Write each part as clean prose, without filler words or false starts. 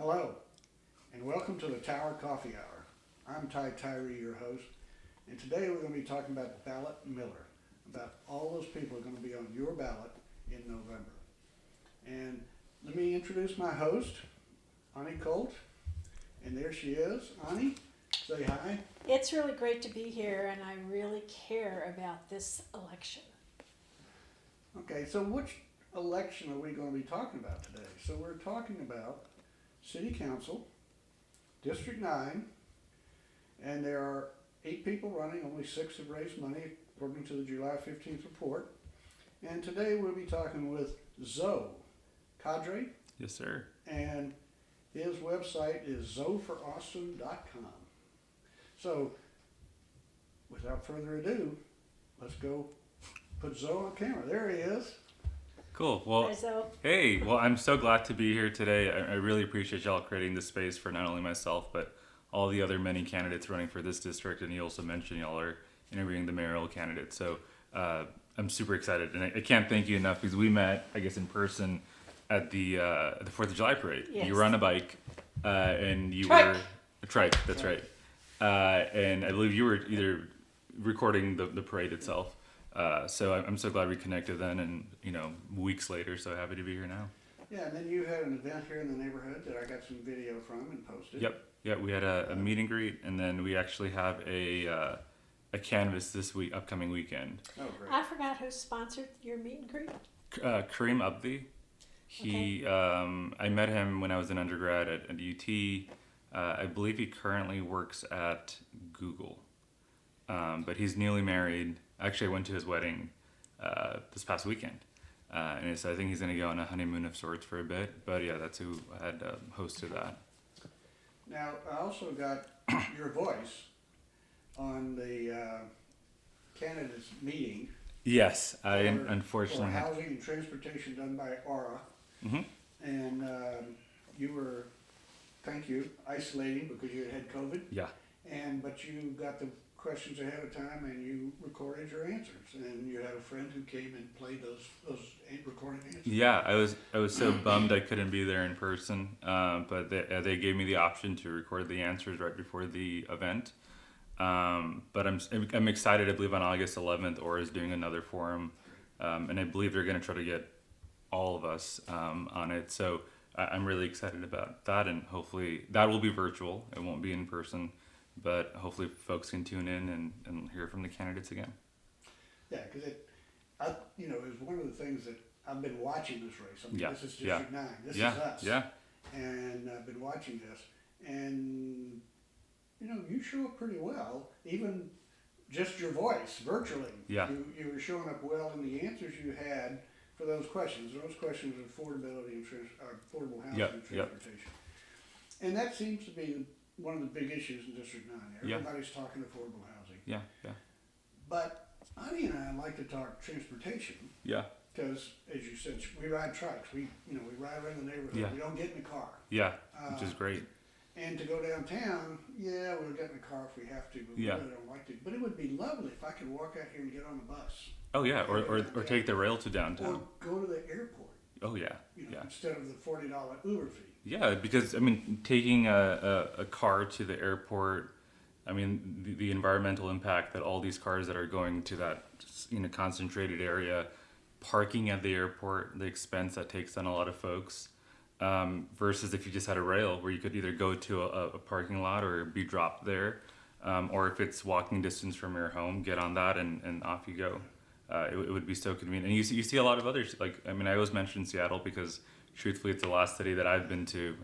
Hello, and welcome to the Tower Coffee Hour. I'm Tyree, your host, and today we're going to be talking about ballot Mueller, about all those people who are going to be on your ballot in November. And let me introduce my host, Colt, and there she is. Ani, say hi. It's really great to be here, and I really care about this election. Okay, so which election are we going to be talking about today? So we're talking about City Council, District 9, and there are 8 people running, only 6 have raised money according to the July 15th report. And today we'll be talking with Zoe Qadri. Yes, sir. And his website is zoeforoustin.com. So, without further ado, let's go put Zoe on camera. There he is. Cool. Well, Hi, Zoe. hey, well, I'm so glad to be here today. I really appreciate y'all creating this space for not only myself, but all the other many candidates running for this district. And you also mentioned y'all are interviewing the mayoral candidate. So I'm super excited. And I can't thank you enough because we met, I guess, in person at the 4th of July parade. Yes. You were on a bike and you Trike. were a trike. That's right. And I believe you were either recording the parade itself. So I'm so glad we connected then, and weeks later, so happy to be here now. Yeah, and then you had an event here in the neighborhood that I got some video from and posted. Yep. Yeah, we had a meet and greet, and then we actually have a canvas this upcoming weekend. Oh, great. I forgot who sponsored your meet and greet. Kareem Abdi. He, I met him when I was an undergrad at UT. I believe he currently works at Google, but he's newly married. Actually, I went to his wedding this past weekend, and I think he's going to go on a honeymoon of sorts for a bit. But yeah, that's who had hosted that. Now, I also got your voice on the candidates meeting. Yes, I for unfortunately had. housing and transportation done by Aura, Mhm. and you were, thank you, isolating because you had COVID. Yeah. But you got the questions ahead of time and you recorded your answers, and you had a friend who came and played those recorded answers. Yeah, I was so bummed I couldn't be there in person, but they gave me the option to record the answers right before the event. But I'm excited. I believe on August 11th, Aura is doing another forum, and I believe they're going to try to get all of us on it. So I'm really excited about that, and hopefully that will be virtual. It won't be in person, but hopefully folks can tune in and hear from the candidates again. Yeah, because it was one of the things that I've been watching this race. I mean, Yeah, this is yeah. District 9. This Yeah, is us. yeah. And I've been watching this, and you show up pretty well, even just your voice virtually. Yeah. You were showing up well in the answers you had for those questions. Those questions are affordability and affordable housing Yep, and yep. transportation. And that seems to be one of the big issues in District 9. Yeah. Everybody's talking affordable housing. Yeah, yeah, But Ani and I like to talk transportation yeah, because, as you said, we ride trucks. We ride around the neighborhood. Yeah. We don't get in the car. yeah, which is great. And to go downtown, yeah, we'll get in the car if we have to, but we Yeah. really don't like to. But it would be lovely if I could walk out here and get on the bus. Oh yeah, or take the rail to downtown. Or go to the airport, Oh yeah, yeah. instead of the $40 Uber fee. Yeah, because I mean, taking a car to the airport, I mean, the environmental impact that all these cars that are going to that concentrated area, parking at the airport, the expense that takes on a lot of folks, versus if you just had a rail where you could either go to a parking lot or be dropped there, or if it's walking distance from your home, get on that and off you go. It would be so convenient. And you see a lot of others, I always mention Seattle because truthfully it's the last city that I've been to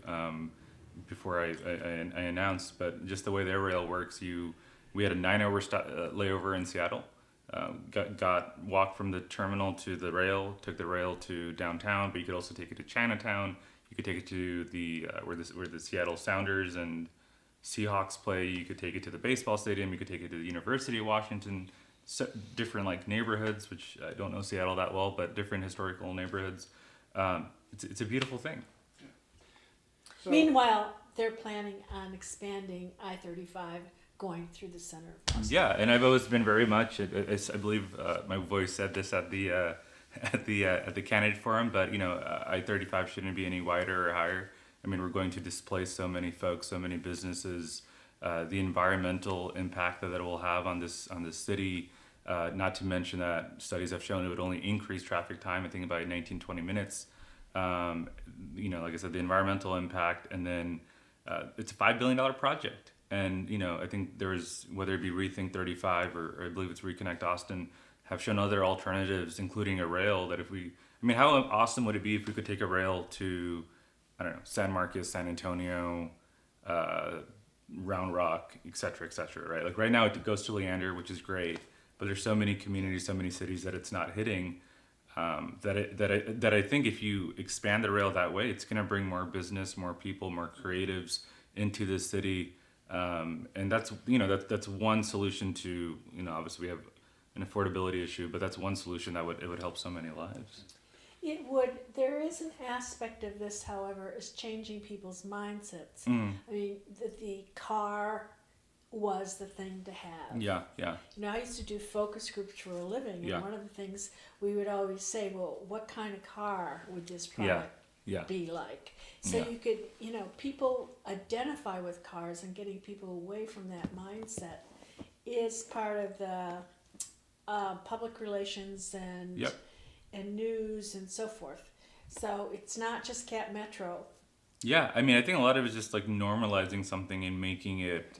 before I announced, but just the way their rail works, we had a 9-hour layover in Seattle, walked from the terminal to the rail, took the rail to downtown, but you could also take it to Chinatown, you could take it to the where the Seattle Sounders and Seahawks play, you could take it to the baseball stadium, you could take it to the University of Washington. So different neighborhoods, which I don't know Seattle that well, but different historical neighborhoods. It's a beautiful thing. So, Meanwhile, they're planning on expanding I-35 going through the center of Boston. Yeah, and I've always been very much. I believe my voice said this at the candidate forum, but I-35 shouldn't be any wider or higher. I mean, we're going to displace so many folks, so many businesses. The environmental impact that it will have on this city. Not to mention that studies have shown it would only increase traffic time. I think about 19, 20 minutes. Like I said, the environmental impact, and then it's a $5 billion project. And I think there's, whether it be Rethink 35 or I believe it's Reconnect Austin, have shown other alternatives, including a rail. That how awesome would it be if we could take a rail to, I don't know, San Marcos, San Antonio, Round Rock, et cetera, right? Like right now it goes to Leander, which is great, but there's so many communities, so many cities that it's not hitting. That I think if you expand the rail that way, it's going to bring more business, more people, more creatives into the city, and that's one solution to obviously we have an affordability issue, but that's one solution that would help so many lives. It would. There is an aspect of this, however, is changing people's mindsets. I mean, the car was the thing to have. Yeah. I used to do focus groups for a living, and one of the things we would always say, well, what kind of car would this product be like? So you could, people identify with cars, and getting people away from that mindset is part of the public relations and news and so forth. So it's not just Cat Metro. Yeah, I think a lot of it is just like normalizing something and making it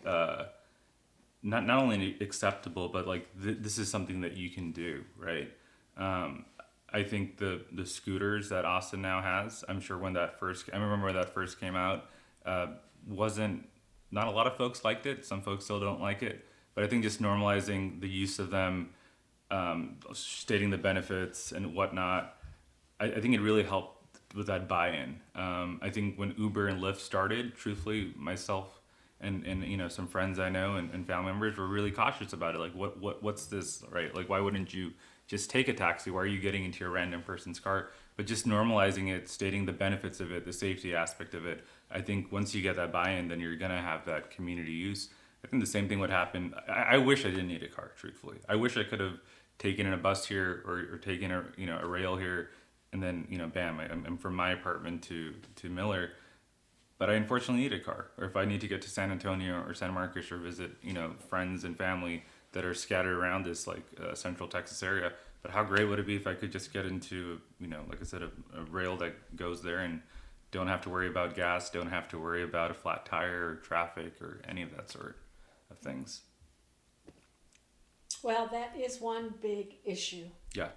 not only acceptable, but like this is something that you can do, right? I think the scooters that Austin now has, I'm sure I remember when that first came out, not a lot of folks liked it. Some folks still don't like it, but I think just normalizing the use of them, stating the benefits and whatnot, I think it really helped with that buy-in. I think when Uber and Lyft started, truthfully, myself and some friends I know and family members were really cautious about it. Like, what's this, right? Like, why wouldn't you just take a taxi? Why are you getting into a random person's car? But just normalizing it, stating the benefits of it, the safety aspect of it. I think once you get that buy-in, then you're gonna have that community use. I think the same thing would happen. I wish I didn't need a car, truthfully. I wish I could have taken in a bus here or taken a rail here, and then bam, I'm from my apartment to Mueller. But I unfortunately need a car, or if I need to get to San Antonio or San Marcos or visit friends and family that are scattered around this central Texas area. But how great would it be if I could just get into like I said, a rail that goes there and don't have to worry about gas, don't have to worry about a flat tire or traffic or any of that sort of things. Well, that is one big issue. Yeah.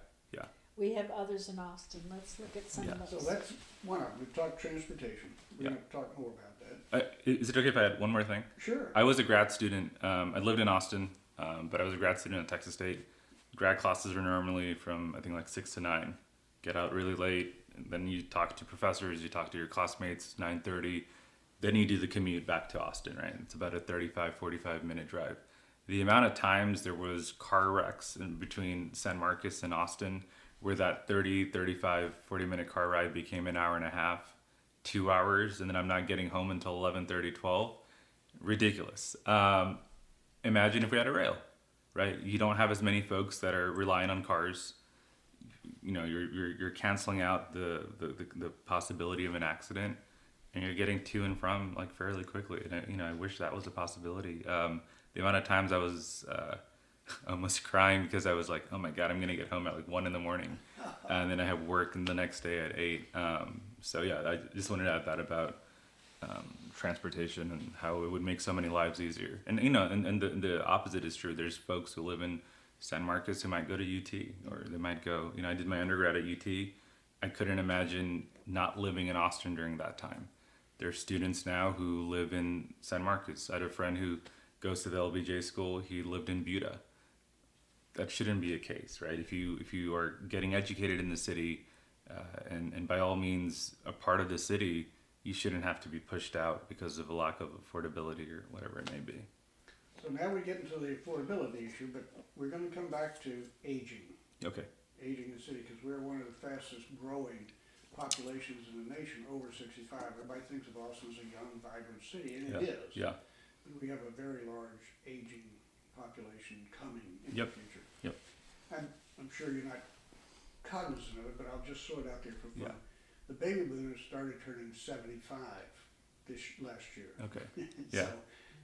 We have others in Austin. Let's look at some of those. So that's one of them. We've talked transportation. We're going to talk more about that. Is it okay if I add one more thing? Sure. I was a grad student. I lived in Austin, but I was a grad student at Texas State. Grad classes are normally from, I think, like 6 to 9. Get out really late, and then you talk to professors, you talk to your classmates, 9:30. Then you do the commute back to Austin, right? It's about a 35, 45-minute drive. The amount of times there was car wrecks in between San Marcos and Austin, where that 30, 35, 40-minute car ride became an hour and a half, 2 hours, and then I'm not getting home until 11:30, 12. Ridiculous. Imagine if we had a rail, right? You don't have as many folks that are relying on cars. You're canceling out the possibility of an accident, and you're getting to and from like fairly quickly. And I wish that was a possibility. The amount of times I was almost crying because I was like, oh my God, I'm gonna get home at like 1 a.m. and then I have work the next day at 8. So yeah, I just wanted to add that about transportation and how it would make so many lives easier. And and the opposite is true. There's folks who live in San Marcos who might go to UT, or they might go. I did my undergrad at UT. I couldn't imagine not living in Austin during that time. There's students now who live in San Marcos. I had a friend who goes to the LBJ school. He lived in Buda. That shouldn't be a case, right? If you are getting educated in the city, and by all means a part of the city, you shouldn't have to be pushed out because of a lack of affordability or whatever it may be. So now we get into the affordability issue, but we're going to come back to aging. Okay. Aging in the city, because we're one of the fastest growing populations in the nation, over 65. Everybody thinks of Austin as a young, vibrant city, and it is. Yeah. But we have a very large aging population coming in the future. Yep. And I'm sure you're not cognizant of it, but I'll just throw it out there for fun. Yeah. The baby boomers started turning 75 last year. Okay. So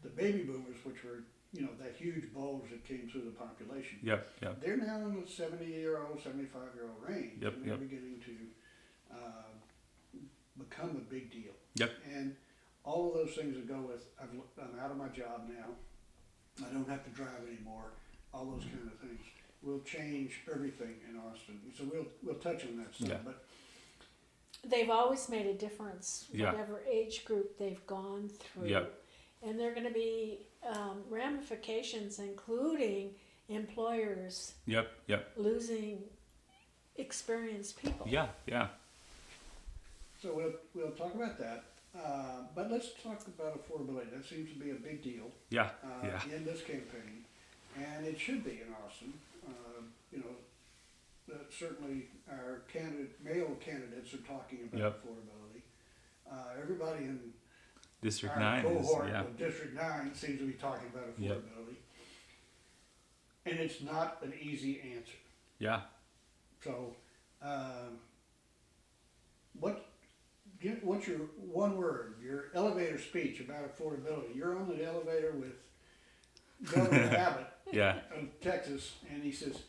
the baby boomers, which were, that huge bulge that came through the population. Yep. They're now in the 70-year-old, 75-year-old range. Yep. And they're beginning to become a big deal. Yep. And all of those things that go with, I'm out of my job now. I don't have to drive anymore. All those kind of things will change everything in Austin. So we'll touch on that some. Yeah. But they've always made a difference, Yeah. whatever age group they've gone through. Yep. And there are going to be ramifications, including employers Yep. losing experienced people. Yeah. so we'll talk about that. But let's talk about affordability. That seems to be a big deal Yeah. in this campaign, and it should be in Austin. Certainly our male candidates are talking about affordability. Everybody in District our 9 cohort is, of District 9 seems to be talking about affordability. And it's not an easy answer. Yeah. So, what's your one word, your elevator speech about affordability? You're on the elevator with Governor Abbott of Texas, and he says,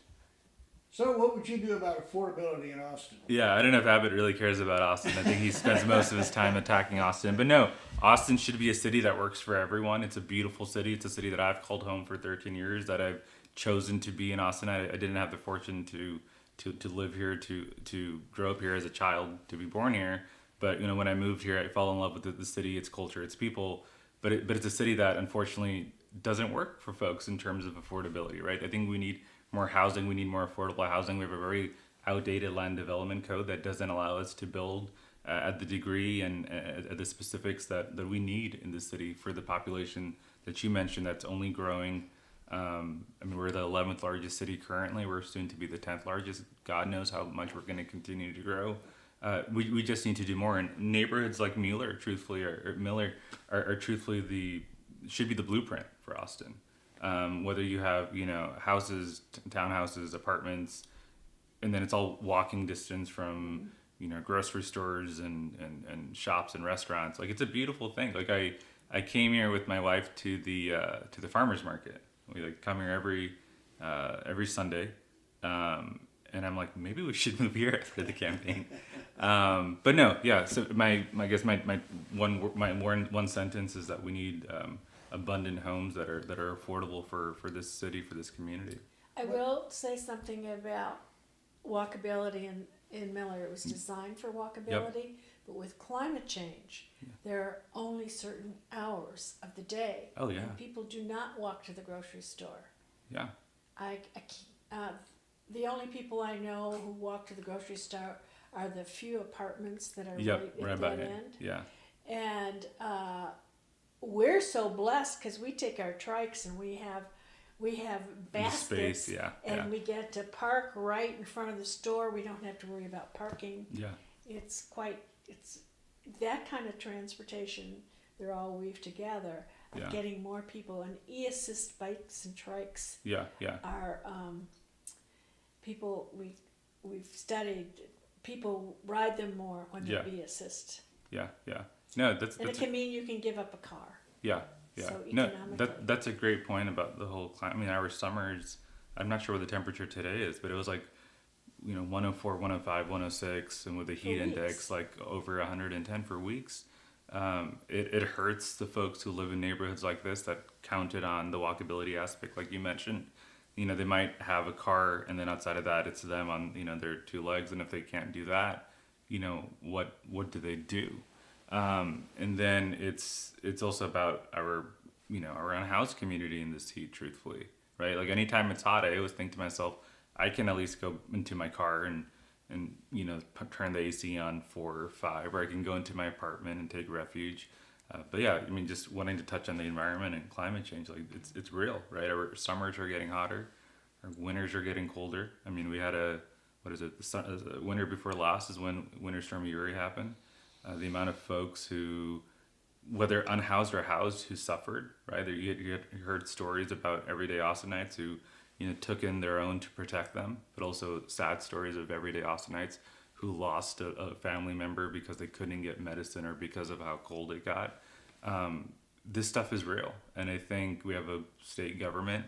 so what would you do about affordability in Austin? Yeah, I don't know if Abbott really cares about Austin. I think he spends most of his time attacking Austin. But no, Austin should be a city that works for everyone. It's a beautiful city. It's a city that I've called home for 13 years, that I've chosen to be in Austin. I didn't have the fortune to live here, to grow up here as a child, to be born here. But when I moved here, I fell in love with the city, its culture, its people. But it's a city that unfortunately doesn't work for folks in terms of affordability, right? I think we need more housing. We need more affordable housing. We have a very outdated land development code that doesn't allow us to build at the degree and at the specifics that we need in the city for the population that you mentioned that's only growing. We're the 11th largest city currently. We're soon to be the 10th largest. God knows how much we're going to continue to grow. We just need to do more. And neighborhoods like Mueller, truthfully, are truthfully should be the blueprint for Austin. Whether you have, houses, townhouses, apartments, and then it's all walking distance from, grocery stores and shops and restaurants. Like, it's a beautiful thing. Like, I came here with my wife to the farmer's market. We come here every Sunday. And I'm like, maybe we should move here after the campaign. But no, yeah. So my one sentence is that we need, abundant homes that are affordable for this city, for this community. I will say something about walkability in Miller. It was designed for walkability, but with climate change, there are only certain hours of the day. Oh yeah. And people do not walk to the grocery store. Yeah. The only people I know who walk to the grocery store are the few apartments that are right at that end. Yeah. And we're so blessed because we take our trikes and we have baskets, space, and we get to park right in front of the store. We don't have to worry about parking. Yeah. It's that kind of transportation. They're all weaved together. Of getting more people, and e-assist bikes and trikes. Are people we've studied. People ride them more when they're e-assist. Yeah. No, that's it can mean you can give up a car. Yeah. So no, that's a great point about the whole climate. Our summers, I'm not sure what the temperature today is, but it was 104, 105, 106, and with a heat index over 110 for weeks. It hurts the folks who live in neighborhoods like this that counted on the walkability aspect, like you mentioned. They might have a car, and then outside of that, it's them on their two legs, and if they can't do that, what do they do? And then it's also about our own house community in this heat, truthfully, right? Like, anytime it's hot, I always think to myself, I can at least go into my car and turn the AC on 4 or 5, or I can go into my apartment and take refuge. But yeah, just wanting to touch on the environment and climate change, it's real, right? Our summers are getting hotter, our winters are getting colder. We had the winter before last is when Winter Storm Uri happened. The amount of folks who, whether unhoused or housed, who suffered, right? You heard stories about everyday Austinites who, took in their own to protect them, but also sad stories of everyday Austinites who lost a family member because they couldn't get medicine or because of how cold it got. This stuff is real. And I think we have a state government,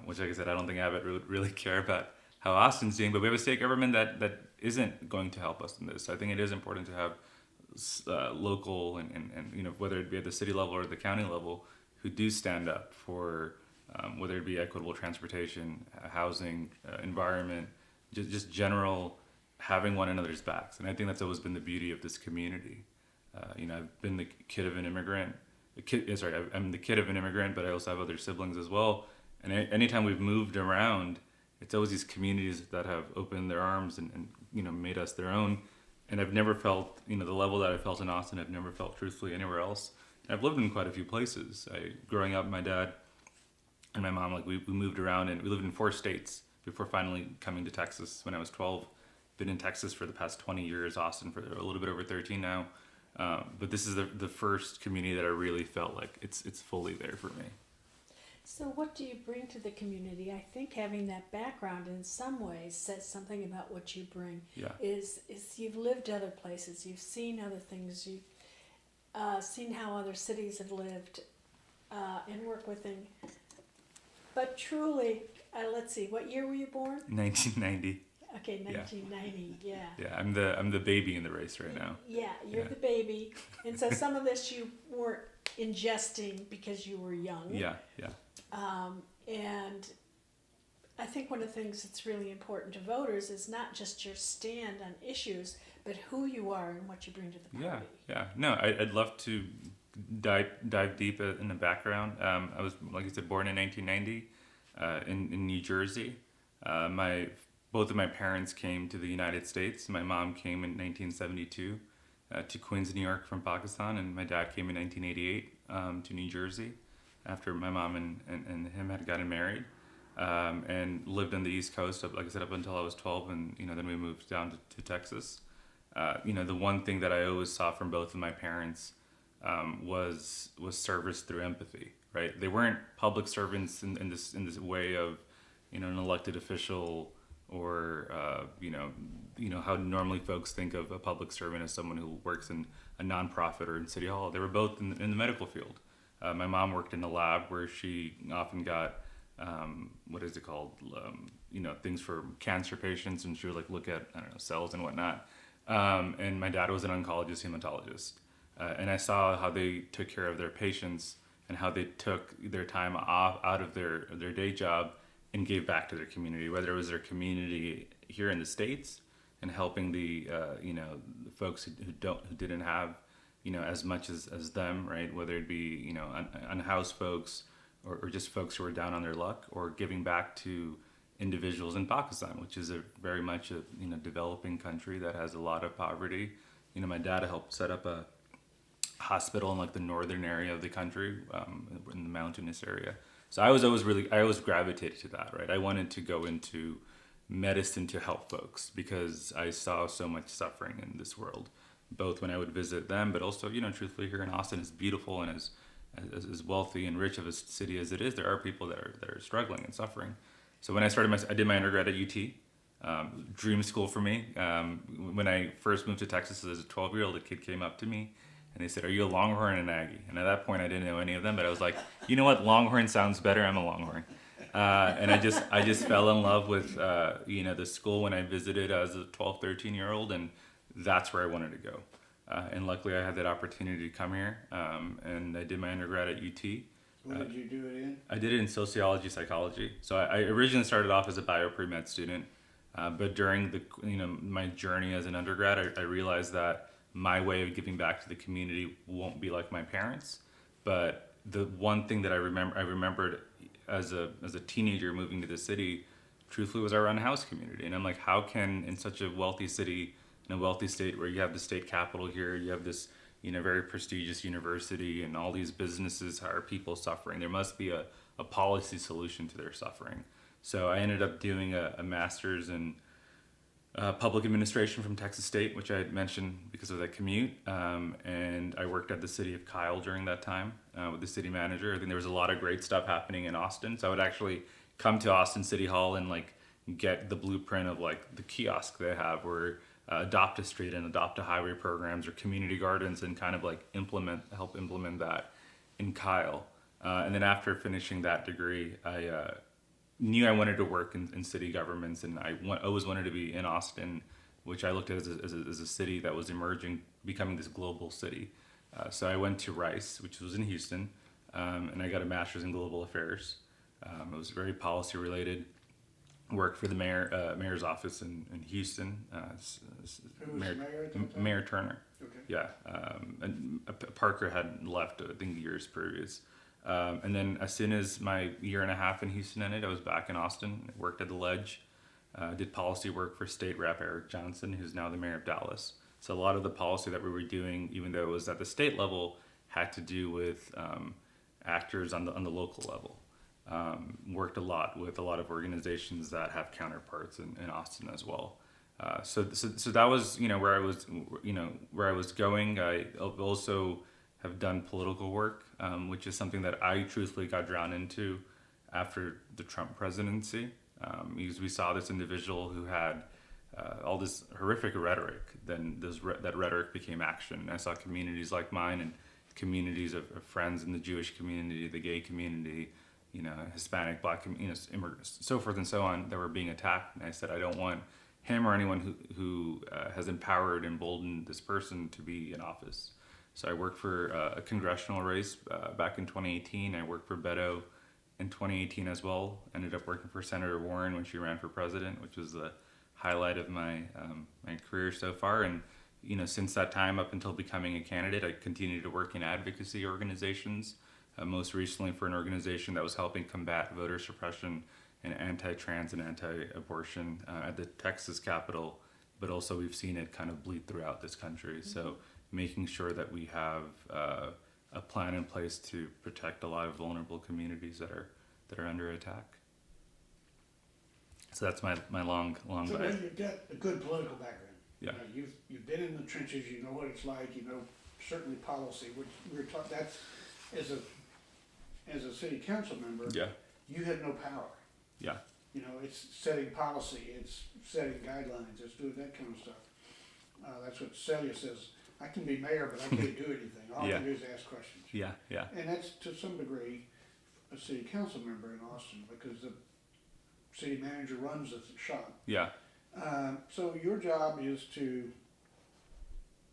which, like I said, I don't think Abbott would really care about how Austin's doing, but we have a state government that isn't going to help us in this. I think it is important to have local and you know, whether it be at the city level or the county level, who do stand up for whether it be equitable transportation, housing, environment, just general having one another's backs. And I think that's always been the beauty of this community. You know, I've been the kid of an immigrant. I'm the kid of an immigrant, but I also have other siblings as well. And anytime we've moved around, it's always these communities that have opened their arms and you know, made us their own. And I've never felt, you know, the level that I felt in Austin, I've never felt truthfully anywhere else. And I've lived in quite a few places. Growing up, my dad and my mom, like we moved around, and we lived in 4 states before finally coming to Texas when I was 12. Been in Texas for the past 20 years, Austin for a little bit over 13 now. But this is the first community that I really felt like it's fully there for me. So what do you bring to the community? I think having that background in some ways says something about what you bring. Yeah. Is you've lived other places, you've seen other things, you've seen how other cities have lived and work within. But truly, let's see, what year were you born? 1990. Okay, 1990, yeah. Yeah, I'm the baby in the race right now. Yeah, you're the baby. And so some of this you weren't ingesting because you were young. Yeah. And I think one of the things that's really important to voters is not just your stand on issues, but who you are and what you bring to the party. Yeah. No, I'd love to dive deep in the background. I was, like I said, born in 1990 in New Jersey. Both of my parents came to the United States. My mom came in 1972 to Queens, New York from Pakistan, and my dad came in 1988 to New Jersey after my mom and him had gotten married, and lived on the East Coast, like I said, up until I was 12, and you know, then we moved down to Texas. You know, the one thing that I always saw from both of my parents was service through empathy. Right? They weren't public servants in this way of, you know, an elected official, or you know how normally folks think of a public servant as someone who works in a nonprofit or in City Hall. They were both in the medical field. My mom worked in the lab where she often got what is it called? You know, things for cancer patients, and she would like look at, I don't know, cells and whatnot. And my dad was an oncologist, hematologist, and I saw how they took care of their patients and how they took their time off out of their day job and gave back to their community, whether it was their community here in the States and helping the you know, the folks who didn't have, you know, as much as them, right? Whether it be, you know, unhoused folks or just folks who are down on their luck, or giving back to individuals in Pakistan, which is very much a, you know, developing country that has a lot of poverty. You know, my dad helped set up a hospital in like the northern area of the country, in the mountainous area. So I always gravitated to that, right? I wanted to go into medicine to help folks because I saw so much suffering in this world, both when I would visit them, but also, you know, truthfully, here in Austin, as beautiful and as wealthy and rich of a city as it is, there are people that are struggling and suffering. So when I did my undergrad at UT, dream school for me. When I first moved to Texas as a 12-year-old, a kid came up to me and they said, "Are you a Longhorn and an Aggie?" And at that point, I didn't know any of them, but I was like, you know what? Longhorn sounds better. I'm a Longhorn. And I just fell in love with, you know, the school when I visited as a 12, 13-year-old, and that's where I wanted to go. And luckily, I had that opportunity to come here, and I did my undergrad at UT. What did you do it in? I did it in sociology, psychology. So I originally started off as a bio pre-med student, but during my journey as an undergrad, I realized that my way of giving back to the community won't be like my parents. But the one thing that I remembered as a teenager moving to the city, truthfully, was our unhoused community. And I'm like, how can, in such a wealthy city, in a wealthy state where you have the state capital here, you have this, you know, very prestigious university and all these businesses, how are people suffering? There must be a policy solution to their suffering. So I ended up doing a master's in public administration from Texas State, which I had mentioned because of that commute. And I worked at the city of Kyle during that time with the city manager. I think there was a lot of great stuff happening in Austin. So I would actually come to Austin City Hall and like get the blueprint of like the kiosk they have where adopt a street and adopt a highway programs or community gardens and kind of like help implement that in Kyle. And then after finishing that degree, I knew I wanted to work in city governments, and I always wanted to be in Austin, which I looked at as a city that was emerging, becoming this global city. So I went to Rice, which was in Houston, and I got a master's in global affairs. It was very policy related. Worked for the mayor's office in Houston. Who was the mayor at that time? Mayor Turner. Okay. Yeah, and Parker had left, I think, years previous. And then as soon as my year and a half in Houston ended, I was back in Austin. Worked at the Ledge. Did policy work for State Rep Eric Johnson, who's now the mayor of Dallas. So a lot of the policy that we were doing, even though it was at the state level, had to do with actors on the local level. Worked a lot with a lot of organizations that have counterparts in Austin as well. So that was where I was going. I also have done political work, which is something that I truthfully got drawn into after the Trump presidency, because we saw this individual who had all this horrific rhetoric. Then that rhetoric became action. And I saw communities like mine and communities of friends in the Jewish community, the gay community, Hispanic, Black, immigrants, so forth and so on, that were being attacked. And I said, I don't want him or anyone who has empowered, emboldened this person to be in office. So I worked for a congressional race back in 2018. I worked for Beto in 2018 as well. Ended up working for Senator Warren when she ran for president, which was the highlight of my career so far. And since that time up until becoming a candidate, I continued to work in advocacy organizations. Most recently for an organization that was helping combat voter suppression and anti-trans and anti-abortion at the Texas Capitol, but also we've seen it kind of bleed throughout this country. Mm-hmm. So making sure that we have a plan in place to protect a lot of vulnerable communities that are under attack. So that's my long So back. then you've got a good political background. Yeah. You've been in the trenches. You know what it's like. Certainly policy. We're taught that's as a city council member. Yeah. You have no power. Yeah. It's setting policy. It's setting guidelines. It's doing that kind of stuff. That's what Celia says. I can be mayor, but I can't do anything. All I can do is ask questions. Yeah. Yeah. And that's to some degree a city council member in Austin, because the city manager runs the shop. Yeah. So your job is to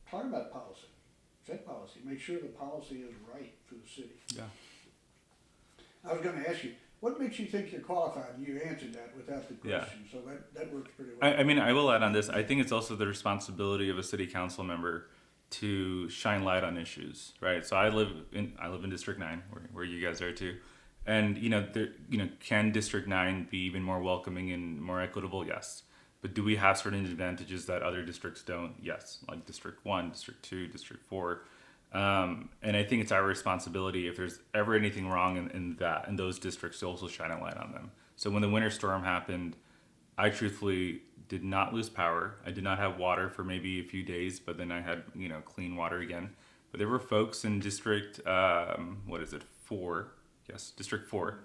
talk about policy, set policy, make sure the policy is right for the city. Yeah. I was going to ask you, what makes you think you're qualified? You answered that without the question, so that works pretty well. I will add on this. I think it's also the responsibility of a city council member to shine light on issues, right? So I live in District 9, where you guys are too. And can District 9 be even more welcoming and more equitable? Yes. But do we have certain advantages that other districts don't? Yes, like District 1, District 2, District 4. And I think it's our responsibility, if there's ever anything wrong in those districts, to also shine a light on them. So when the winter storm happened, I truthfully did not lose power. I did not have water for maybe a few days, but then I had clean water again. But there were folks in District 4? Yes, District 4.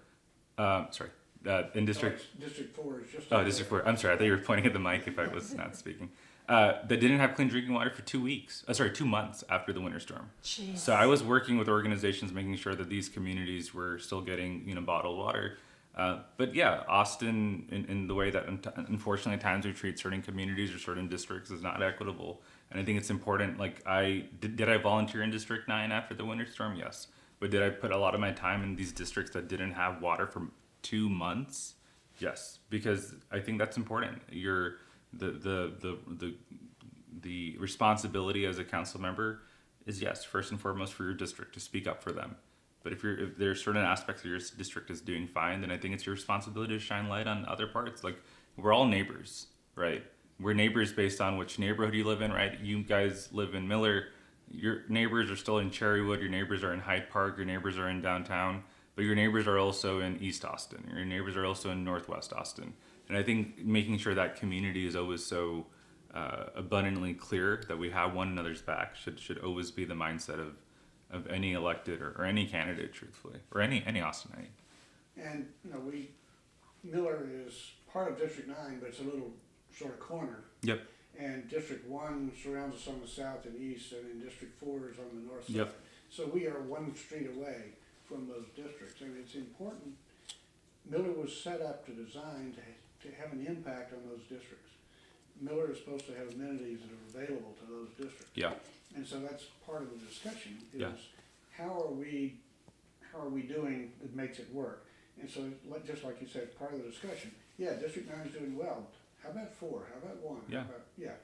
In District... District 4 is just... Oh, District 4. I'm sorry, I thought you were pointing at the mic if I was not speaking. That didn't have clean drinking water for 2 months after the winter storm. Jeez. So I was working with organizations making sure that these communities were still getting bottled water. But yeah, Austin, in the way that unfortunately at times we treat certain communities or certain districts, is not equitable. And I think it's important. Like, did I volunteer in District 9 after the winter storm? Yes. But did I put a lot of my time in these districts that didn't have water for 2 months? Yes, because I think that's important. The responsibility as a council member is, yes, first and foremost for your district, to speak up for them. But if there are certain aspects of your district is doing fine, then I think it's your responsibility to shine light on other parts. Like, we're all neighbors, right? We're neighbors based on which neighborhood you live in, right? You guys live in Mueller. Your neighbors are still in Cherrywood. Your neighbors are in Hyde Park. Your neighbors are in downtown. But your neighbors are also in East Austin. Your neighbors are also in Northwest Austin. And I think making sure that community is always so abundantly clear that we have one another's back should always be the mindset of any elected or any candidate, truthfully, or any Austinite. And Mueller is part of District 9, but it's a little sort of corner. Yep. and District 1 surrounds us on the south and east, and then District 4 is on the north side. Yep. So we are one street away from those districts, and it's important. Mueller was set up to design to have an impact on those districts. Mueller is supposed to have amenities that are available to those districts. Yeah. And so that's part of the discussion is Yeah. how are we doing that makes it work? And so just like you said, part of the discussion, yeah, District 9 is doing well. How about 4? How about 1? Yeah. How about, yeah.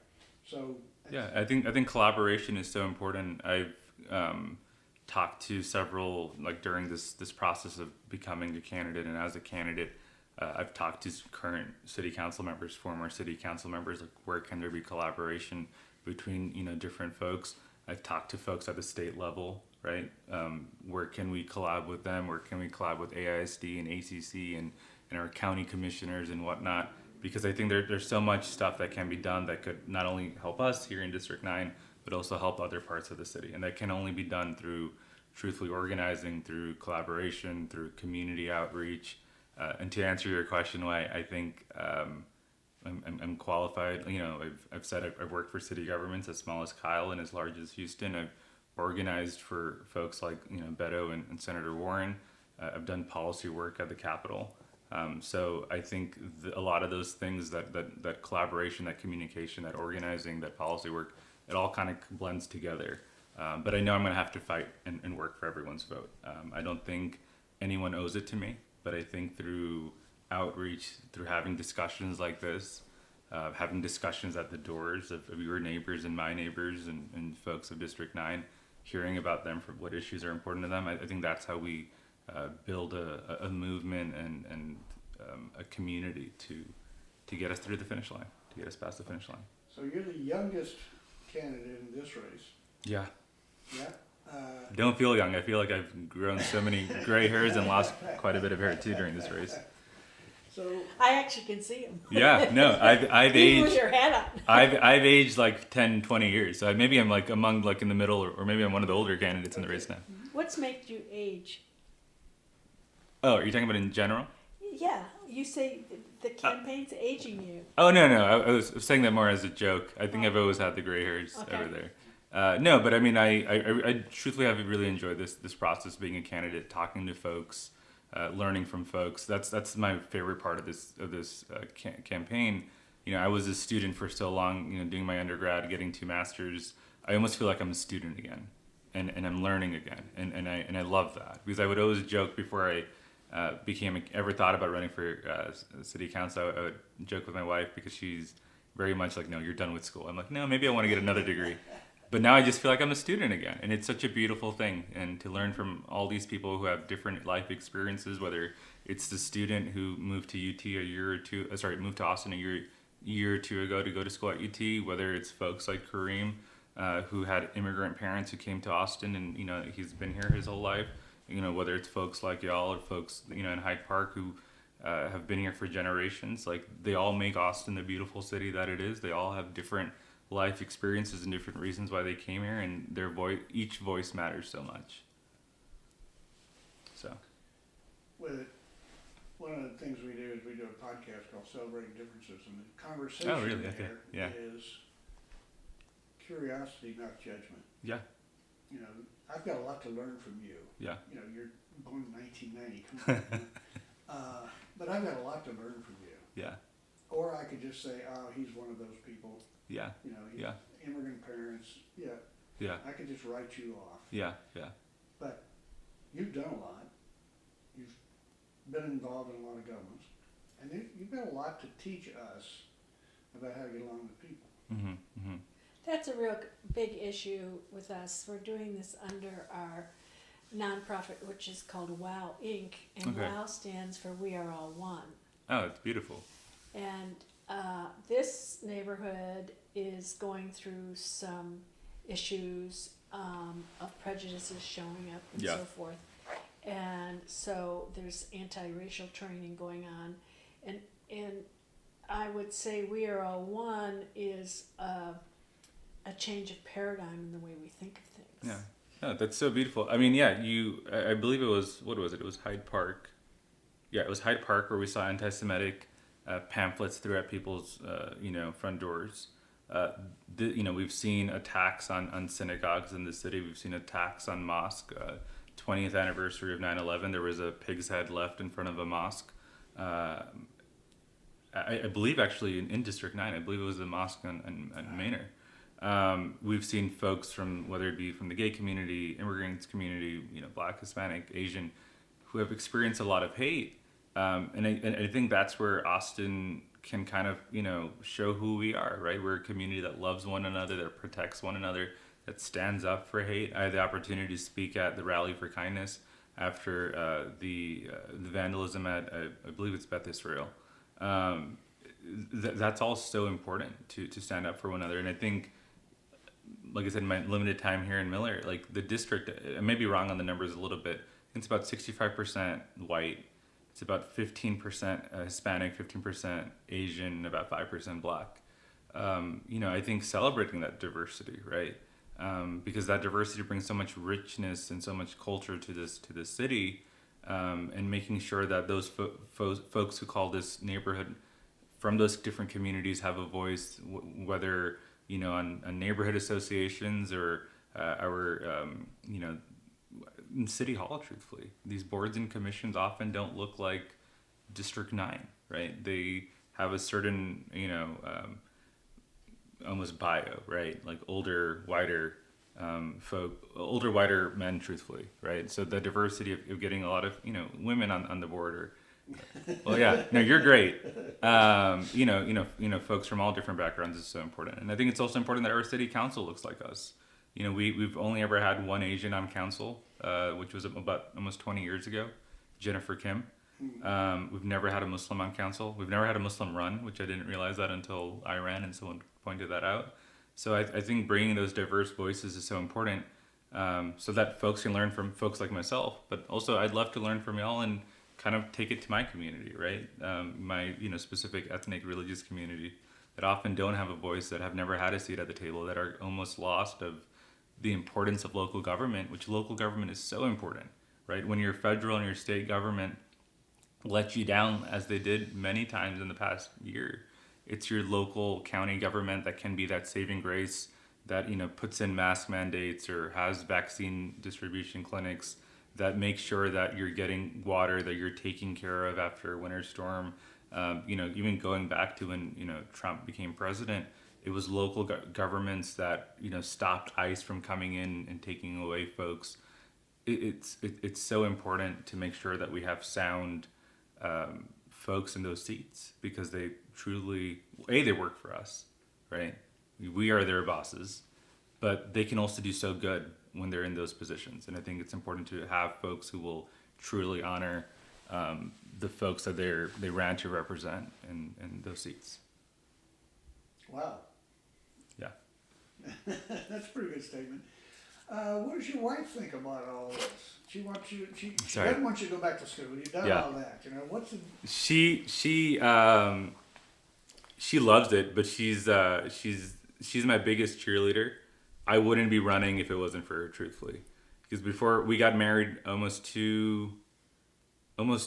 So Yeah, I think collaboration is so important. I've talked to several, like during this process of becoming a candidate, and as a candidate, I've talked to current city council members, former city council members, like where can there be collaboration between different folks. I've talked to folks at the state level, right? Where can we collab with them? Where can we collab with AISD and ACC and our county commissioners and whatnot? Because I think there's so much stuff that can be done that could not only help us here in District 9, but also help other parts of the city. And that can only be done through truthfully organizing, through collaboration, through community outreach. And to answer your question, why I think I'm qualified, I've said I've worked for city governments as small as Kyle and as large as Houston. I've organized for folks like, Beto and Senator Warren. I've done policy work at the Capitol. So I think a lot of those things, that collaboration, that communication, that organizing, that policy work, it all kind of blends together. But I know I'm going to have to fight and work for everyone's vote. I don't think anyone owes it to me, but I think through outreach, through having discussions like this, having discussions at the doors of your neighbors and my neighbors and folks of District 9, hearing about them for what issues are important to them, I think that's how we build a movement and a community to get us through the finish line, to get us past the finish line. So you're the youngest candidate in this race. Yeah. Yeah. Don't feel young. I feel like I've grown so many gray hairs and lost quite a bit of hair too during this race. So I actually can see him. Yeah, no, I've Even with aged. your head up. I've aged like 10, 20 years. So maybe I'm like among like in the middle, or maybe I'm one of the older candidates in the race now. What's made you age? Oh, are you talking about in general? Yeah, you say the campaign's aging you. Oh no, I was saying that more as a joke. I think I've always had the gray hairs over there. No, but I mean, I truthfully have really enjoyed this process, being a candidate, talking to folks, learning from folks. That's my favorite part of this campaign. I was a student for so long, doing my undergrad, getting 2 masters. I almost feel like I'm a student again, and I'm learning again, and I love that, because I would always joke before I ever thought about running for city council. I would joke with my wife, because she's very much like, no, you're done with school. I'm like, no, maybe I want to get another degree. But now I just feel like I'm a student again, and it's such a beautiful thing. And to learn from all these people who have different life experiences, whether it's the student who moved to UT moved to Austin a year or two ago to go to school at UT, whether it's folks like Kareem, who had immigrant parents who came to Austin, and he's been here his whole life. Whether it's folks like y'all or folks in Hyde Park who have been here for generations. Like, they all make Austin the beautiful city that it is. They all have different life experiences and different reasons why they came here, and each voice matters so much. So with it, one of the things we do is we do a podcast called Celebrating Differences, and the conversation there is curiosity, not judgment. Yeah. I've got a lot to learn from you. Yeah. You're born in 1990. Come on. But I've got a lot to learn from you. Yeah. Or I could just say, oh, he's one of those people. Yeah. He's immigrant parents. Yeah. Yeah. I could just write you off. Yeah. But you've done a lot. You've been involved in a lot of governments. And you've got a lot to teach us about how to get along with people. Mm-hmm. Mm-hmm. That's a real big issue with us. We're doing this under our nonprofit, which is called WOW Inc. And WOW stands for We Are All One. Oh, it's beautiful. And this neighborhood is going through some issues of prejudices showing up and so forth. And so there's anti-racial training going on. And I would say We Are All One is a change of paradigm in the way we think of things. Yeah. No, that's so beautiful. I mean, I believe it was, what was it? It was Hyde Park. Yeah, it was Hyde Park where we saw anti-Semitic pamphlets throughout people's, front doors. we've seen attacks on synagogues in the city. We've seen attacks on mosque. 20th anniversary of 9/11, there was a pig's head left in front of a mosque. I believe actually in District 9, I believe it was the mosque on Manor. We've seen folks from, whether it be from the gay community, immigrants community, Black, Hispanic, Asian, who have experienced a lot of hate. And I think that's where Austin can kind of, show who we are, right? We're a community that loves one another, that protects one another, that stands up for hate. I had the opportunity to speak at the Rally for Kindness after the vandalism at, I believe it's Beth Israel. That's all so important to stand up for one another. And I think, like I said, in my limited time here in Mueller, like the district, I may be wrong on the numbers a little bit. It's about 65% white. It's about 15% Hispanic, 15% Asian, about 5% Black. I think celebrating that diversity, right? Because that diversity brings so much richness and so much culture to this city, and making sure that those folks who call this neighborhood from those different communities have a voice, whether on neighborhood associations or our in City Hall. Truthfully, these boards and commissions often don't look like District 9, right? They have a certain almost bio, right? Like older, whiter older, whiter men, truthfully, right? So the diversity of getting a lot of women on the board, or well, yeah, no, you're great. Folks from all different backgrounds is so important, and I think it's also important that our city council looks like us. We've only ever had one Asian on council, which was about almost 20 years ago, Jennifer Kim. We've never had a Muslim on council. We've never had a Muslim run, which I didn't realize that until I ran and someone pointed that out. So I think bringing those diverse voices is so important, so that folks can learn from folks like myself. But also, I'd love to learn from y'all and kind of take it to my community, right? My specific ethnic, religious community that often don't have a voice, that have never had a seat at the table, that are almost lost of the importance of local government, which local government is so important, right? When your federal and your state government let you down, as they did many times in the past year, it's your local county government that can be that saving grace that puts in mask mandates or has vaccine distribution clinics, that makes sure that you're getting water, that you're taking care of after a winter storm. Even going back to when Trump became president, it was local governments that stopped ICE from coming in and taking away folks. It's so important to make sure that we have sound folks in those seats, because they truly, they work for us, right? We are their bosses, but they can also do so good when they're in those positions. And I think it's important to have folks who will truly honor the folks that they ran to represent in those seats. Wow. Yeah. That's a pretty good statement. What does your wife think about all this? She wants you. She doesn't want you to go back to school. You've done all that. What's the... She loves it, but she's my biggest cheerleader. I wouldn't be running if it wasn't for her, truthfully, because before we got married, almost 2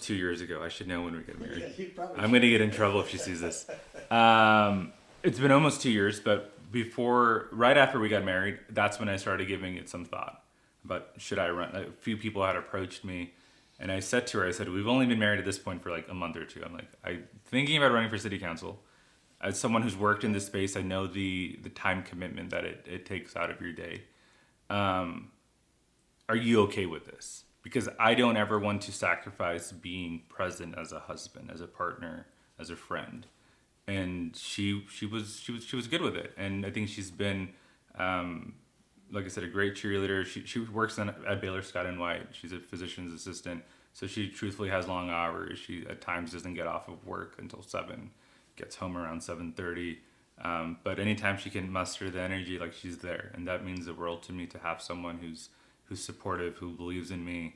years ago. I should know when we get married. Yeah, I'm gonna get in trouble if she sees this. It's been almost 2 years, but right after we got married, that's when I started giving it some thought about, should I run? A few people had approached me, and I said to her, we've only been married at this point for like a month or two. I'm like, I'm thinking about running for city council. As someone who's worked in this space, I know the time commitment that it takes out of your day. Are you okay with this? Because I don't ever want to sacrifice being present as a husband, as a partner, as a friend. And she was good with it, and I think she's been, like I said, a great cheerleader. She works at Baylor Scott & White. She's a physician's assistant, so she truthfully has long hours. She at times doesn't get off of work until 7, gets home around 7:30. But anytime she can muster the energy, like, she's there, and that means the world to me, to have someone who's supportive, who believes in me,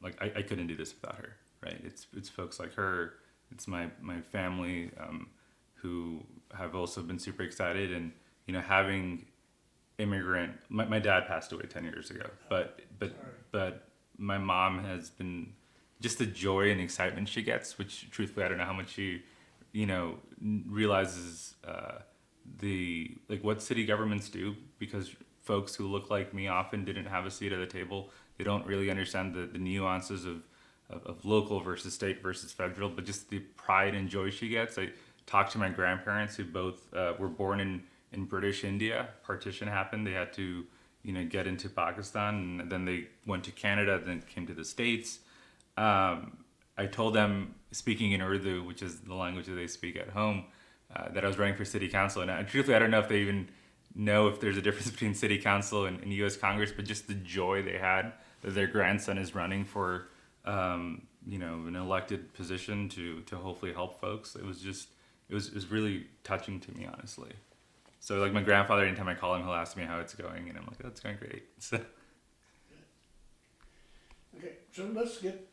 like I couldn't do this without her, right? It's folks like her. It's my family, who have also been super excited, and having immigrant. My dad passed away 10 years ago, but my mom has been, just the joy and excitement she gets, which truthfully I don't know how much she realizes what city governments do, because folks who look like me often didn't have a seat at the table. They don't really understand the nuances of local versus state versus federal, but just the pride and joy she gets. I talked to my grandparents who both were born in British India. Partition happened. They had to, get into Pakistan, and then they went to Canada, then came to the States. I told them, speaking in Urdu, which is the language that they speak at home, that I was running for city council. And truthfully, I don't know if they even know if there's a difference between city council and U.S. Congress, but just the joy they had that their grandson is running for, an elected position to hopefully help folks. It was really touching to me, honestly. So like my grandfather, anytime I call him, he'll ask me how it's going, and I'm like, oh, it's going great. So. Okay, so let's get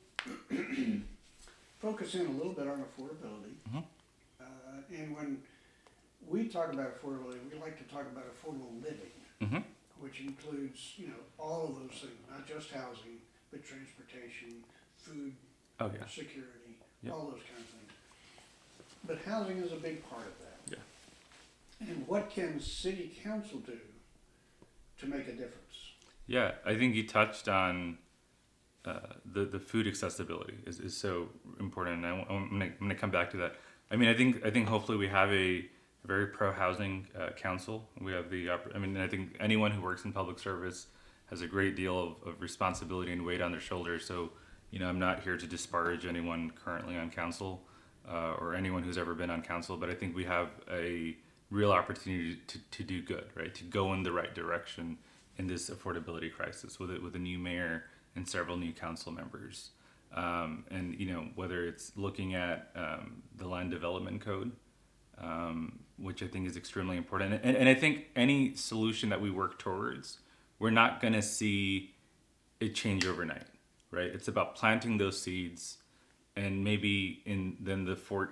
focus in a little bit on affordability. Mm-hmm. And when we talk about affordability, we like to talk about affordable living, Mm-hmm. which includes, all of those things, not just housing, but transportation, food, Oh yeah. security, Yep. all those kind of things. But housing is a big part of that. Yeah. And what can city council do to make a difference? Yeah, I think you touched on the food accessibility is so important, and I'm gonna come back to that. I mean, I think hopefully we have a very pro housing council. We have I think anyone who works in public service has a great deal of responsibility and weight on their shoulders. So, I'm not here to disparage anyone currently on council or anyone who's ever been on council, but I think we have a real opportunity to do good, right? To go in the right direction in this affordability crisis with a new mayor and several new council members. And whether it's looking at the land development code, which I think is extremely important. And I think any solution that we work towards, we're not going to see it change overnight, right? It's about planting those seeds, and maybe then the 4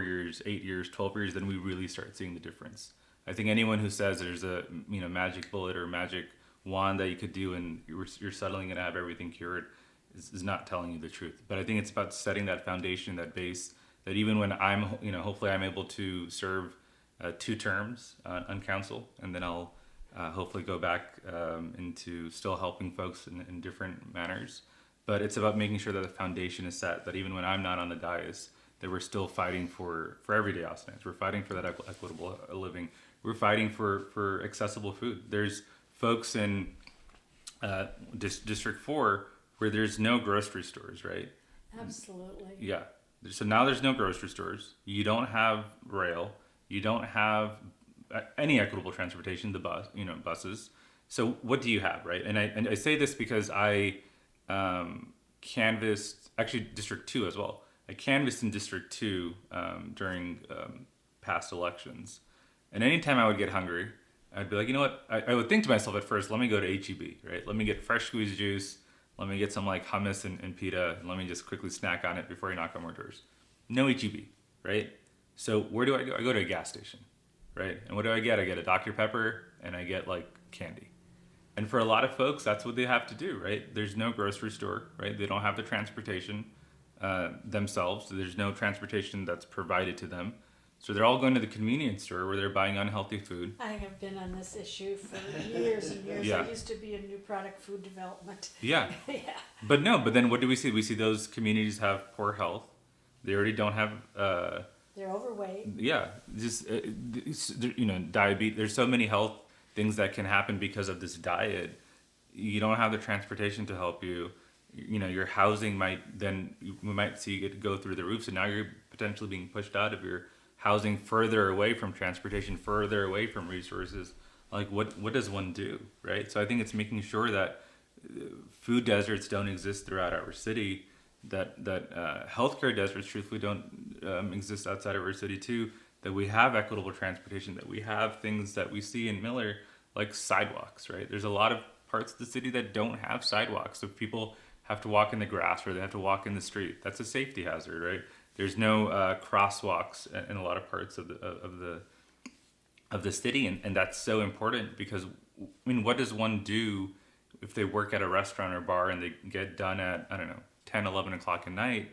years, 8 years, 12 years, then we really start seeing the difference. I think anyone who says there's a magic bullet or magic wand that you could do and you're suddenly going to have everything cured is not telling you the truth. But I think it's about setting that foundation, that base, that even when I'm, hopefully I'm able to serve 2 terms on council, and then I'll hopefully go back into still helping folks in different manners. But it's about making sure that the foundation is set, that even when I'm not on the dais, that we're still fighting for everyday Austinians. We're fighting for that equitable living. We're fighting for accessible food. There's folks in District 4 where there's no grocery stores, right? Absolutely. Yeah. So now there's no grocery stores. You don't have rail. You don't have any equitable transportation, buses. So what do you have, right? And I say this because I canvassed, actually District 2 as well. I canvassed in District 2 during past elections. And anytime I would get hungry, I'd be like, you know what? I would think to myself at first, let me go to HEB, right? Let me get fresh squeezed juice. Let me get some like hummus and pita. And let me just quickly snack on it before I knock on more doors. No HEB, right? So where do I go? I go to a gas station, right? And what do I get? I get a Dr. Pepper and I get like candy. And for a lot of folks, that's what they have to do, right? There's no grocery store, right? They don't have the transportation themselves. So there's no transportation that's provided to them. So they're all going to the convenience store where they're buying unhealthy food. I have been on this issue for years and years. Yeah. I used to be in new product food development. Yeah. Yeah. But then what do we see? We see those communities have poor health. They already don't have... They're overweight. Yeah. Just, diabetes. There's so many health things that can happen because of this diet. You don't have the transportation to help you. Your housing we might see it go through the roof. So now you're potentially being pushed out of your housing, further away from transportation, further away from resources. Like what does one do, right? So I think it's making sure that food deserts don't exist throughout our city, that healthcare deserts truthfully don't exist outside of our city too, that we have equitable transportation, that we have things that we see in Mueller like sidewalks, right? There's a lot of parts of the city that don't have sidewalks, so people have to walk in the grass or they have to walk in the street. That's a safety hazard, right? There's no crosswalks in a lot of parts of the city, and that's so important because what does one do if they work at a restaurant or bar and they get done at 10, 11 o'clock at night?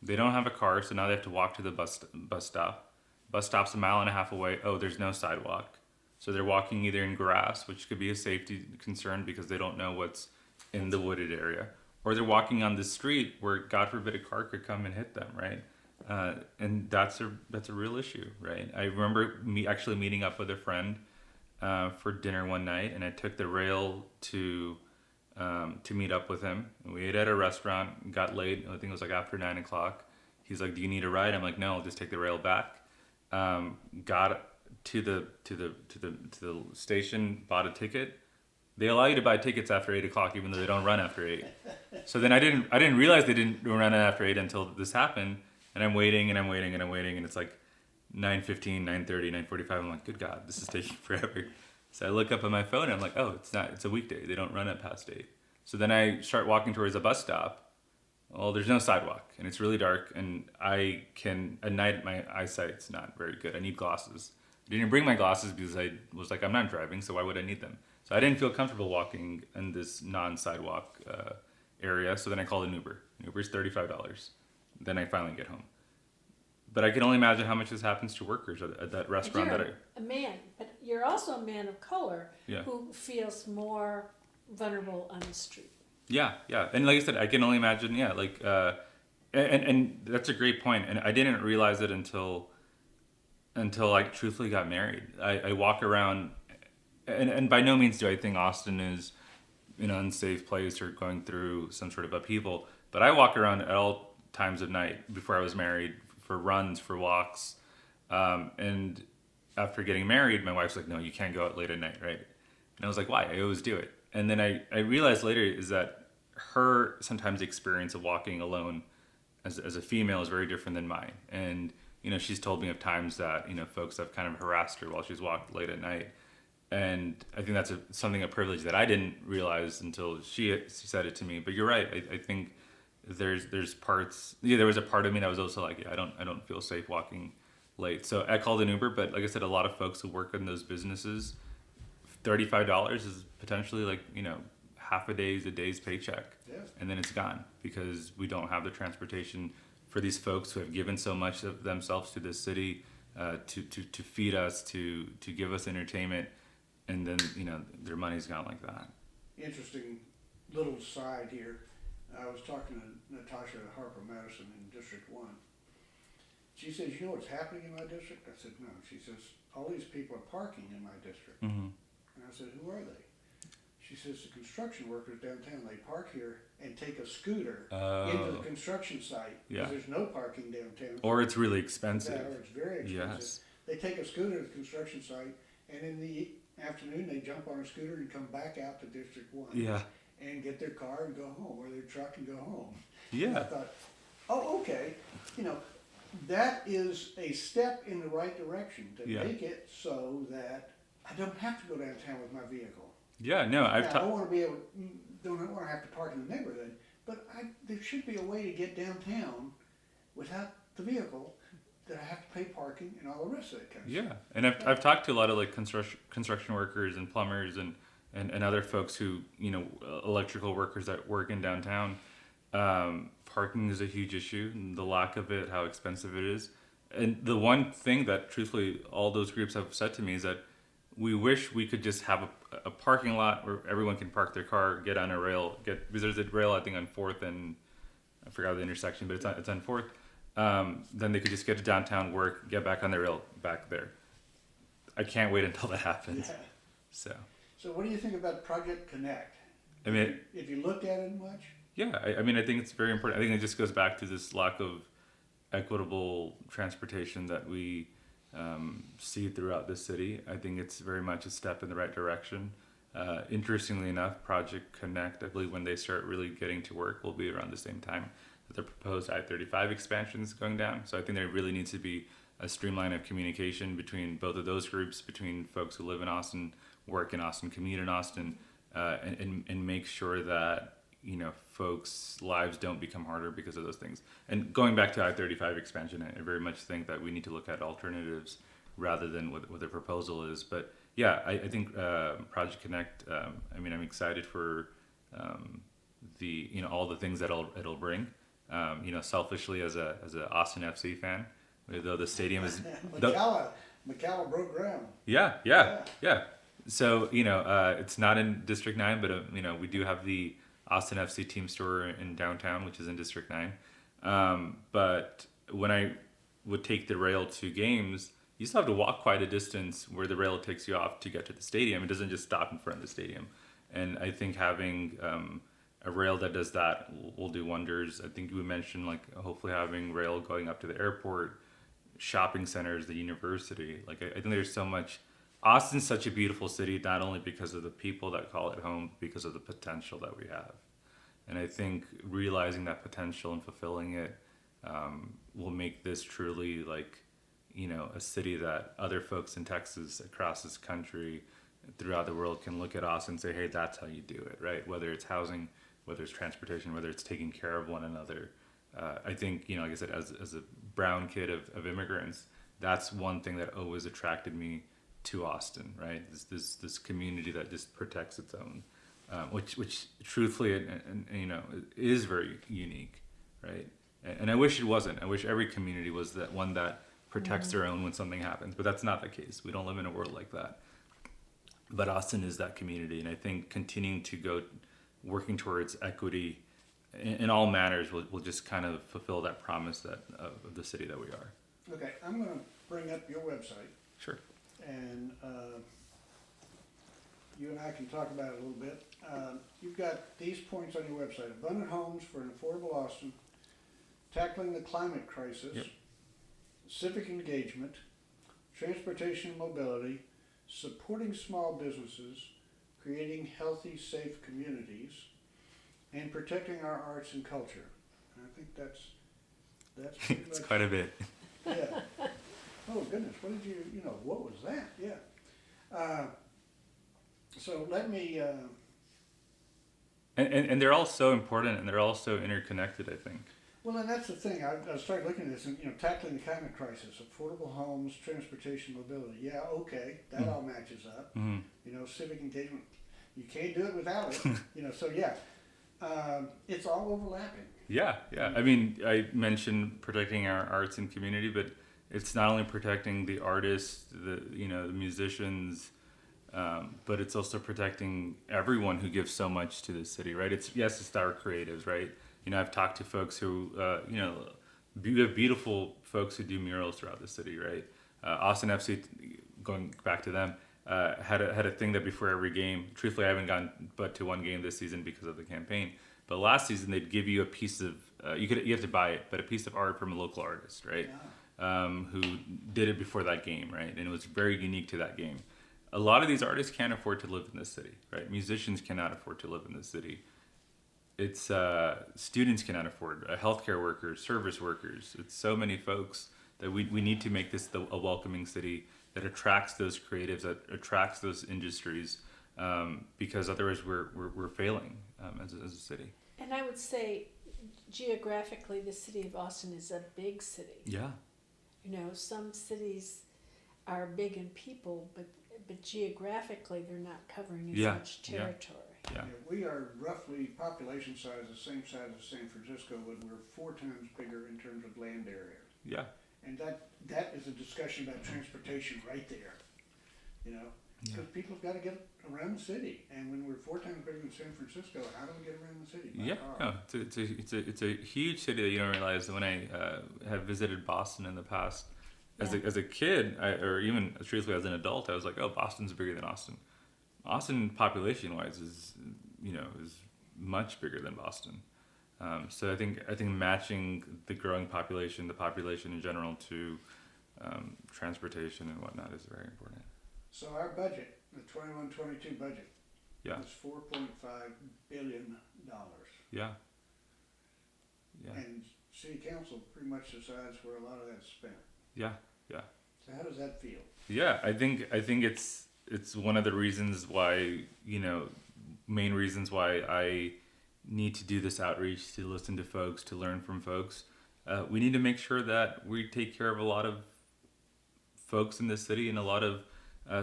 They don't have a car, so now they have to walk to the bus stop. Bus stop's a mile and a half away. Oh, there's no sidewalk. So they're walking either in grass, which could be a safety concern because they don't know what's in the wooded area, or they're walking on the street where, God forbid, a car could come and hit them, right? And that's a real issue, right? I remember actually meeting up with a friend for dinner one night, and I took the rail to meet up with him. And we ate at a restaurant, got late. I think it was like after 9 o'clock. He's like, "Do you need a ride?" I'm like, "No, I'll just take the rail back." Got to the station, bought a ticket. They allow you to buy tickets after 8 o'clock, even though they don't run after 8. So then I didn't realize they didn't run after 8 until this happened. And I'm waiting, and it's like 9:15, 9:30, 9:45. I'm like, good God, this is taking forever. So I look up on my phone, and I'm like, oh, it's a weekday. They don't run it past 8. So then I start walking towards a bus stop. Well, there's no sidewalk, and it's really dark, and at night, my eyesight's not very good. I need glasses. I didn't bring my glasses because I was like, I'm not driving, so why would I need them? So I didn't feel comfortable walking in this non-sidewalk area, so then I called an Uber. An Uber's $35. Then I finally get home. But I can only imagine how much this happens to workers at that restaurant. You're a man, but you're also a man of color who feels more vulnerable on the street. Yeah. And like I said, I can only imagine, and that's a great point. And I didn't realize it until I truthfully got married. I walk around, and by no means do I think Austin is an unsafe place or going through some sort of upheaval. But I walk around at all times of night before I was married, for runs, for walks. And after getting married, my wife's like, no, you can't go out late at night, right? And I was like, why? I always do it. And then I realized later is that her sometimes experience of walking alone as a female is very different than mine. And, she's told me of times that, folks have kind of harassed her while she's walked late at night. And I think that's a privilege that I didn't realize until she said it to me. But you're right. I think there's parts. There was a part of me that was also like, I don't feel safe walking late. So I called an Uber. But like I said, a lot of folks who work in those businesses, $35 is potentially like half a day's paycheck, and then it's gone because we don't have the transportation for these folks who have given so much of themselves to this city to feed us, to give us entertainment. And then, their money's gone like that. Interesting little side here. I was talking to Natasha Harper Madison in District 1. She says, you know what's happening in my district? I said, no. She says, all these people are parking in my district. Mm-hmm. And I said, who are they? She says, the construction workers downtown, they park here and take a scooter into the construction site because there's no parking downtown. Or it's really expensive. Or it's very expensive. Yes. They take a scooter to the construction site, and in the afternoon they jump on a scooter and come back out to District 1 and get their car and go home, or their truck and go home. Yeah. And I thought, oh, okay, that is a step in the right direction to make it so that I don't have to go downtown with my vehicle. Yeah, no, I don't want to be able, don't want to have to park in the neighborhood, but there should be a way to get downtown without the vehicle that I have to pay parking and all the rest of it kind of stuff. And I've talked to a lot of like construction workers and plumbers and other folks who, electrical workers that work in downtown. Parking is a huge issue, and the lack of it, how expensive it is. And the one thing that truthfully all those groups have said to me is that we wish we could just have a parking lot where everyone can park their car, get on a rail, because there's a rail I think on 4th and I forgot the intersection, but it's on 4th. Then they could just get to downtown, work, get back on the rail, back there. I can't wait until that happens. Yeah. So what do you think about Project Connect? I mean, if you looked at it much? Yeah, I mean, I think it's very important. I think it just goes back to this lack of equitable transportation that we see throughout the city. I think it's very much a step in the right direction. Interestingly enough, Project Connect, I believe when they start really getting to work, will be around the same time that the proposed I-35 expansion is going down. So I think there really needs to be a streamline of communication between both of those groups, between folks who live in Austin, work in Austin, commute in Austin, and make sure that folks' lives don't become harder because of those things. And going back to I-35 expansion, I very much think that we need to look at alternatives rather than what the proposal is. But yeah, I think Project Connect. I'm excited for the all the things that it'll bring. Selfishly as a Austin FC fan, though the stadium is McCalla broke ground. Yeah. So it's not in District 9, but we do have the Austin FC team store in downtown, which is in District 9. But when I would take the rail to games, you still have to walk quite a distance where the rail takes you off to get to the stadium. It doesn't just stop in front of the stadium. And I think having a rail that does that will do wonders. I think you mentioned hopefully having rail going up to the airport, shopping centers, the university. I think there's so much. Austin's such a beautiful city, not only because of the people that call it home, but because of the potential that we have. And I think realizing that potential and fulfilling it will make this truly a city that other folks in Texas, across this country, throughout the world can look at Austin and say, hey, that's how you do it, right? Whether it's housing, whether it's transportation, whether it's taking care of one another. I think, like I said, as a brown kid of immigrants, that's one thing that always attracted me to Austin, right? This community that just protects its own, which truthfully, is very unique, right? And I wish it wasn't. I wish every community was that one that protects their own when something happens, but that's not the case. We don't live in a world like that. But Austin is that community, and I think continuing to go, working towards equity in all manners will just kind of fulfill that promise of the city that we are. Okay, I'm going to bring up your website. Sure. And you and I can talk about it a little bit. You've got these points on your website: abundant homes for an affordable Austin, tackling the climate crisis, yep. Civic engagement, transportation and mobility, supporting small businesses, creating healthy, safe communities, and protecting our arts and culture. And I think that's pretty it's much, quite a bit. Yeah. Oh goodness, what did you what was that? Yeah. So let me. And they're all so important, and they're all so interconnected, I think. Well, and that's the thing. I started looking at this, and tackling the climate crisis, affordable homes, transportation, mobility. Yeah, okay, that all matches up. Mm-hmm. Civic engagement. You can't do it without it. So yeah, it's all overlapping. Yeah. I mean, I mentioned protecting our arts and community, but it's not only protecting the artists, the musicians, but it's also protecting everyone who gives so much to the city, right? It's our creatives, right? I've talked to folks who, we have beautiful folks who do murals throughout the city, right? Austin FC, going back to them, had a thing that before every game, truthfully I haven't gone but to one game this season because of the campaign, but last season they'd give you a piece of, you have to buy it, but a piece of art from a local artist, right? Yeah. Who did it before that game, right? And it was very unique to that game. A lot of these artists can't afford to live in this city, right? Musicians cannot afford to live in this city. It's students cannot afford, healthcare workers, service workers. It's so many folks that we need to make this a welcoming city that attracts those creatives, that attracts those industries, because otherwise we're failing as a city. And I would say, geographically, the city of Austin is a big city. Yeah. Some cities are big in people, but geographically they're not covering as much territory. Yeah. We are roughly population size the same size as San Francisco, but we're 4 times bigger in terms of land area. Yeah. And that is a discussion about transportation right there. Because people have got to get around the city, and when we're 4 times bigger than San Francisco, how do we get around the city? No, it's a huge city that you don't realize. When I have visited Boston in the past, as a kid, or even truthfully as an adult, I was like, oh, Boston's bigger than Austin. Austin, population-wise, is much bigger than Boston. So I think matching the growing population, the population in general, to transportation and whatnot is very important. So our budget, the 21-22 budget, is $4.5 billion. Yeah. And City Council pretty much decides where a lot of that's spent. Yeah. So how does that feel? Yeah, I think it's one of the reasons why, main reasons why I need to do this outreach, to listen to folks, to learn from folks. We need to make sure that we take care of a lot of folks in the city and a lot of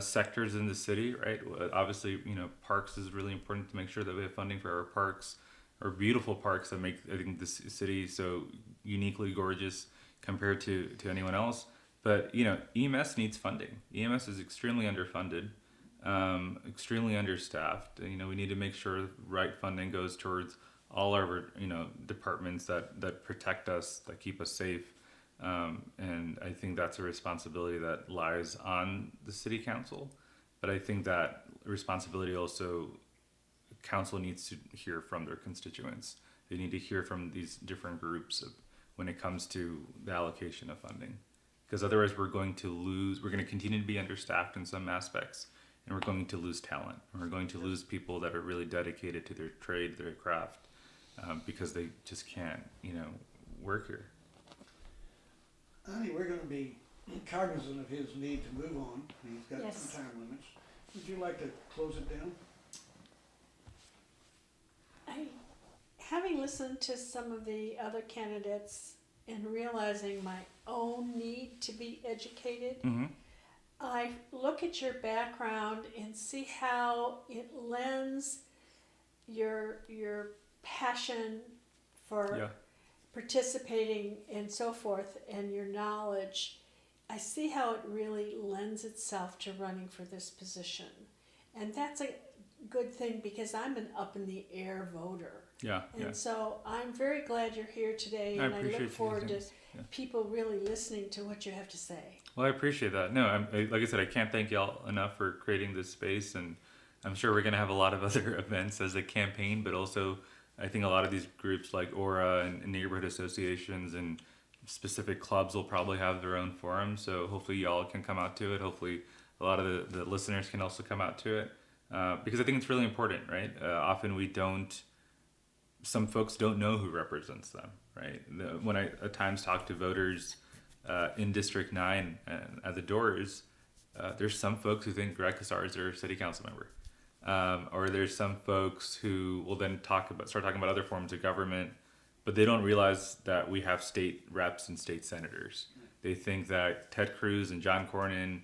sectors in the city, right? Obviously, parks is really important to make sure that we have funding for our parks. are beautiful parks that make, I think, this city so uniquely gorgeous compared to anyone else. But, you know, EMS needs funding. EMS is extremely underfunded, extremely understaffed. You know, we need to make sure right funding goes towards all our, you know, departments that protect us, that keep us safe. And I think that's a responsibility that lies on the city council. But I think that responsibility also, council needs to hear from their constituents. They need to hear from these different groups when it comes to the allocation of funding. Because otherwise we're going to continue to be understaffed in some aspects, and we're going to lose talent. And we're going to lose people that are really dedicated to their trade, their craft, because they just can't, you know, work here. I think we're going to be cognizant of his need to move on. He's got Yes. some time limits. Would you like to close it down? Having listened to some of the other candidates and realizing my own need to be educated, Mm-hmm. I look at your background and see how it lends your passion for participating and so forth, and your knowledge. I see how it really lends itself to running for this position, and that's a good thing because I'm an up in the air voter. And so I'm very glad you're here today, and I look forward to people really listening to what you have to say. Well, I appreciate that. No, like I said, I can't thank y'all enough for creating this space, and I'm sure we're going to have a lot of other events as a campaign, but also I think a lot of these groups like Aura and neighborhood associations and specific clubs will probably have their own forums, so hopefully y'all can come out to it. Hopefully a lot of the listeners can also come out to it, because I think it's really important, right? Often some folks don't know who represents them, right? When I at times talk to voters in District 9 at the doors, there's some folks who think Greg Kassar is their city council member. Or there's some folks who will then start talking about other forms of government, but they don't realize that we have state reps and state senators. They think that Ted Cruz and John Cornyn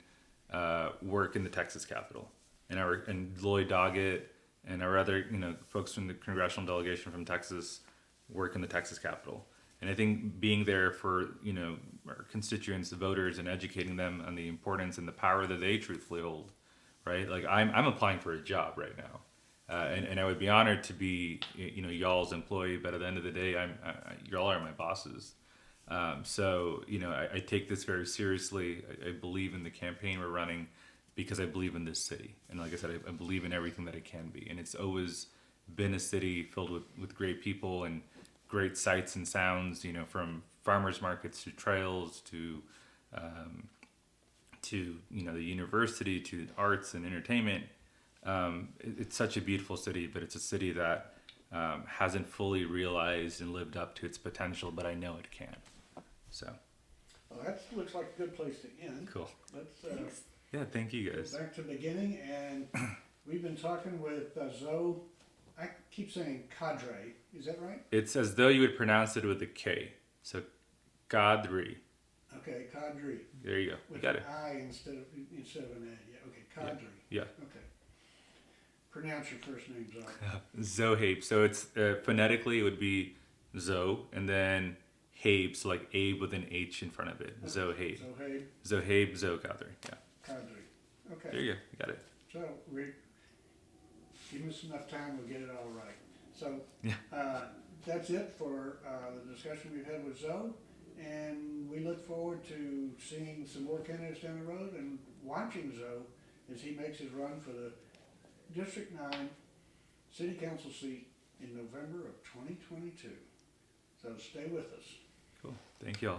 work in the Texas Capitol, and Lloyd Doggett and our other, you know, folks from the congressional delegation from Texas work in the Texas Capitol. And I think being there for, you know, our constituents, the voters, and educating them on the importance and the power that they truthfully hold, right? Like I'm applying for a job right now, and I would be honored to be, you know, y'all's employee. But at the end of the day, y'all are my bosses. So, you know, I take this very seriously. I believe in the campaign we're running because I believe in this city. And like I said, I believe in everything that it can be. And it's always been a city filled with great people and great sights and sounds, you know, from farmers markets to trails to you know, the university, to arts and entertainment. It's such a beautiful city, but it's a city that hasn't fully realized and lived up to its potential, but I know it can. So. Well, that looks like a good place to end. Cool. Let's thank you guys. go back to the beginning, and we've been talking with Zoe. I keep saying Qadri. Is that right? It's as though you would pronounce it with a K. So, Qadri. Okay, Qadri. There you go. With you got an it. I instead of an A. Yeah. Okay, Qadri. Yeah. Okay. Pronounce your first name, Zoe. Zohabe. So it's phonetically it would be Zoe, and then Habe, so like Abe with an H in front of it. Zohabe. Zohabe, Zoe Qadri. Yeah. Qadri. Okay. There you go. You got it. So, give us enough time, we'll get it all right. So, that's it for the discussion we've had with Zoe, and we look forward to seeing some more candidates down the road and watching Zoe as he makes his run for the District 9 City Council seat in November of 2022. So stay with us. Cool. Thank you all.